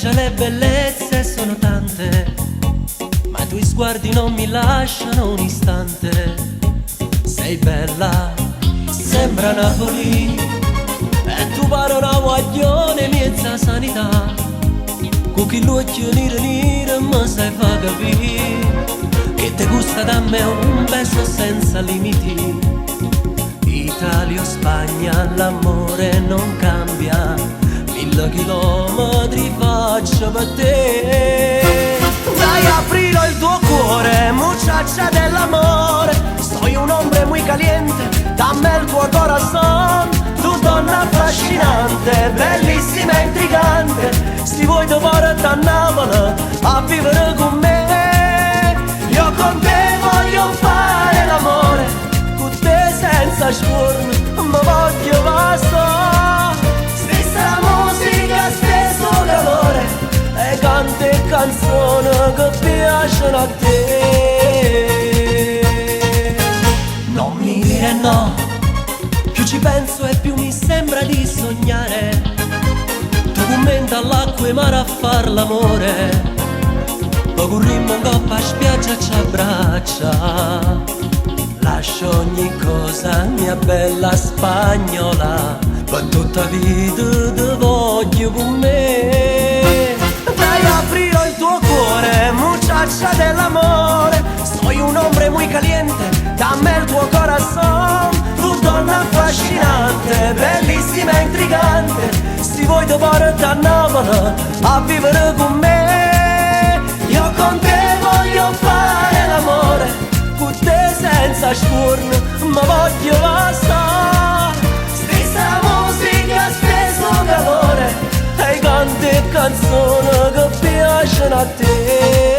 spiaggia le bellezze sono tante, ma i tuoi sguardi non mi lasciano un istante. Sei bella, sembra Napoli, e tu pare una guaglione miezza sanità. Con chi l'occhio nero mi sai fa capire che ti gusta da me un beso senza limiti. Italia o Spagna, l'amore non cambia, 1000 chilometri faccio per te. Dai, aprilo il tuo cuore, muchacha dell'amore. Soy un hombre muy caliente, dammi il tuo corazón. Tu donna affascinante, bellissima e intrigante, si vuoi ti porto a Napoli a vivere con me. Io con te voglio fare l'amore, con te senza scorno, ma voglio basta. Stessa musica, stesso calore, e cante canzoni che piacciono a te. Non mi dire no, più ci penso e più mi sembra di sognare. Tu commenta all'acqua e mare a far l'amore, poi corrimmo in coppa a spiaggia ci abbraccia. Lascio ogni cosa, mia bella spagnola, per tutta vita ti voglio con me. Dai, aprilo il tuo cuore, muchacha dell'amore. Soy un hombre muy caliente, dammi il tuo corazón. Tu donna affascinante, bellissima e intrigante, si vuoi ti porto a Napoli a vivere con me. Io con te voglio fare l'amore, con te senza scorno, ma voglio basta. Stessa musica, stesso calore, e canti canzoni che piacciono a te.